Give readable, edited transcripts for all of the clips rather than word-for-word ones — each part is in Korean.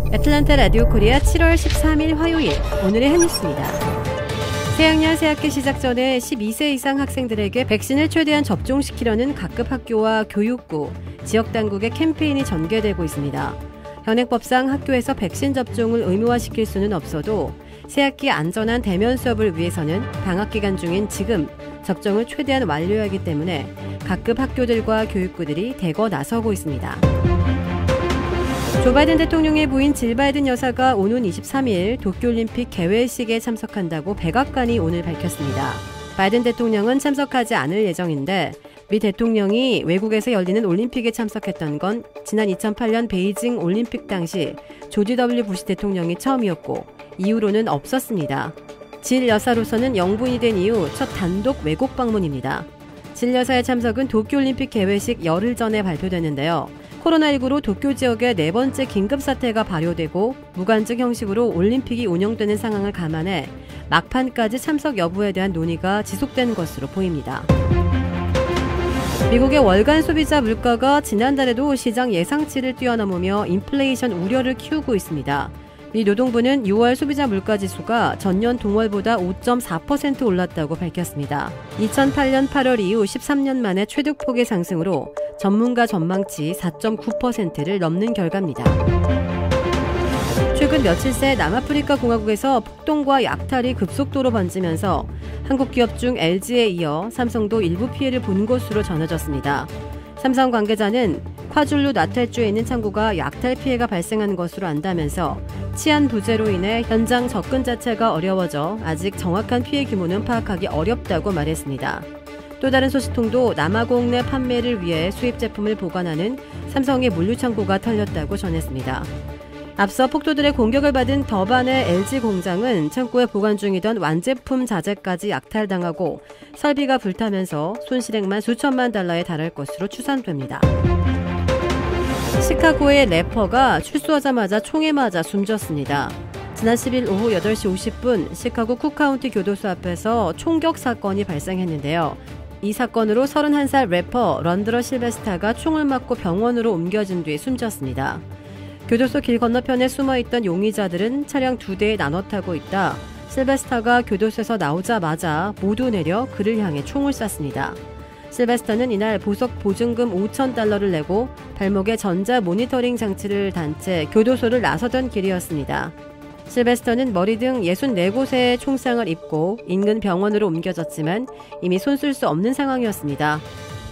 애틀랜타 라디오 코리아 7월 13일 화요일 오늘의 한 뉴스입니다. 새학년 새학기 시작 전에 12세 이상 학생들에게 백신을 최대한 접종시키려는 각급 학교와 교육부, 지역당국의 캠페인이 전개되고 있습니다. 현행법상 학교에서 백신 접종을 의무화시킬 수는 없어도 새학기 안전한 대면 수업을 위해서는 방학 기간 중인 지금 접종을 최대한 완료해야 하기 때문에 각급 학교들과 교육부들이 대거 나서고 있습니다. 조 바이든 대통령의 부인 질 바이든 여사가 오는 23일 도쿄올림픽 개회식에 참석한다고 백악관이 오늘 밝혔습니다. 바이든 대통령은 참석하지 않을 예정인데 미 대통령이 외국에서 열리는 올림픽에 참석했던 건 지난 2008년 베이징 올림픽 당시 조지 W 부시 대통령이 처음이었고 이후로는 없었습니다. 질 여사로서는 영부인이 된 이후 첫 단독 외국 방문입니다. 질 여사의 참석은 도쿄올림픽 개회식 열흘 전에 발표됐는데요. 코로나19로 도쿄 지역에 네 번째 긴급사태가 발효되고 무관적 형식으로 올림픽이 운영되는 상황을 감안해 막판까지 참석 여부에 대한 논의가 지속된 것으로 보입니다. 미국의 월간 소비자 물가가 지난달에도 시장 예상치를 뛰어넘으며 인플레이션 우려를 키우고 있습니다. 미 노동부는 6월 소비자 물가지수가 전년 동월보다 5.4% 올랐다고 밝혔습니다. 2008년 8월 이후 13년 만에 최대폭의 상승으로 전문가 전망치 4.9%를 넘는 결과입니다. 최근 며칠 새 남아프리카 공화국에서 폭동과 약탈이 급속도로 번지면서 한국 기업 중 LG에 이어 삼성도 일부 피해를 본 것으로 전해졌습니다. 삼성 관계자는 콰줄루 나탈주에 있는 창고가 약탈 피해가 발생한 것으로 안다면서 치안 부재로 인해 현장 접근 자체가 어려워져 아직 정확한 피해 규모는 파악하기 어렵다고 말했습니다. 또 다른 소식통도 남아공 내 판매를 위해 수입 제품을 보관하는 삼성의 물류창고가 털렸다고 전했습니다. 앞서 폭도들의 공격을 받은 더반의 LG 공장은 창고에 보관 중이던 완제품 자재까지 약탈당하고 설비가 불타면서 손실액만 수천만 달러에 달할 것으로 추산됩니다. 시카고의 래퍼가 출소하자마자 총에 맞아 숨졌습니다. 지난 10일 오후 8시 50분 시카고 쿡카운티 교도소 앞에서 총격 사건이 발생했는데요. 이 사건으로 31살 래퍼 런드러 실베스타가 총을 맞고 병원으로 옮겨진 뒤 숨졌습니다. 교도소 길 건너편에 숨어있던 용의자들은 차량 2대에 나눠 타고 있다. 실베스타가 교도소에서 나오자마자 모두 내려 그를 향해 총을 쐈습니다. 실베스타는 이날 보석 보증금 5,000달러를 내고 발목에 전자 모니터링 장치를 단 채 교도소를 나서던 길이었습니다. 실베스터는 머리 등 64곳에 총상을 입고 인근 병원으로 옮겨졌지만 이미 손쓸 수 없는 상황이었습니다.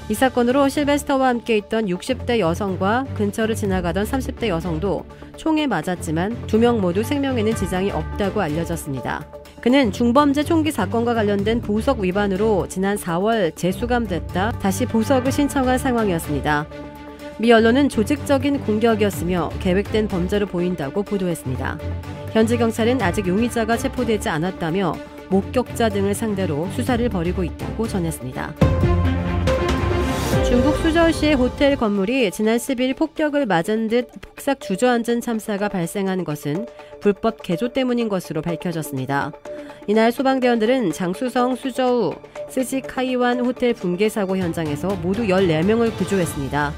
이 사건으로 실베스터와 함께 있던 60대 여성과 근처를 지나가던 30대 여성도 총에 맞았지만 2명 모두 생명에는 지장이 없다고 알려졌습니다. 그는 중범죄 총기 사건과 관련된 보석 위반으로 지난 4월 재수감됐다 다시 보석을 신청한 상황이었습니다. 미 언론은 조직적인 공격이었으며 계획된 범죄로 보인다고 보도했습니다. 현지 경찰은 아직 용의자가 체포되지 않았다며 목격자 등을 상대로 수사를 벌이고 있다고 전했습니다. 중국 수저우시의 호텔 건물이 지난 10일 폭격을 맞은 듯 폭삭 주저앉은 참사가 발생한 것은 불법 개조 때문인 것으로 밝혀졌습니다. 이날 소방대원들은 장수성 수저우 스지카이완 호텔 붕괴 사고 현장에서 모두 14명을 구조했습니다.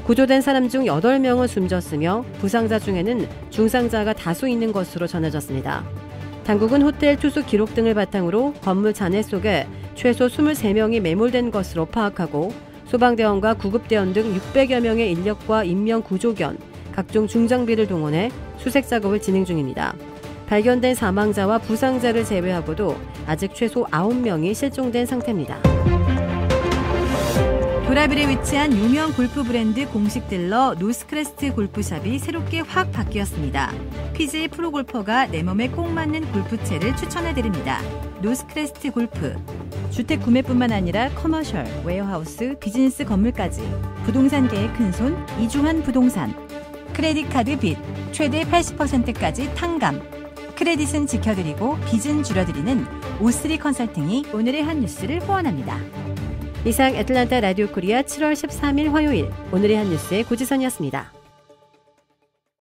구조된 사람 중 8명은 숨졌으며 부상자 중에는 중상자가 다수 있는 것으로 전해졌습니다. 당국은 호텔 투숙 기록 등을 바탕으로 건물 잔해 속에 최소 23명이 매몰된 것으로 파악하고 소방대원과 구급대원 등 600여 명의 인력과 인명구조견, 각종 중장비를 동원해 수색 작업을 진행 중입니다. 발견된 사망자와 부상자를 제외하고도 아직 최소 9명이 실종된 상태입니다. 도라빌에 위치한 유명 골프 브랜드 공식 딜러 노스크레스트 골프샵이 새롭게 확 바뀌었습니다. PGA 프로골퍼가 내 몸에 꼭 맞는 골프채를 추천해드립니다. 노스크레스트 골프. 주택 구매뿐만 아니라 커머셜, 웨어하우스, 비즈니스 건물까지 부동산계의 큰손 이주환 부동산. 크레딧 카드 빚 최대 80%까지 탕감. 크레딧은 지켜드리고 빚은 줄여드리는 O3 컨설팅이 오늘의 한 뉴스를 후원합니다. 이상 애틀랜타 라디오 코리아 7월 13일 화요일 오늘의 한 뉴스의 고지선이었습니다.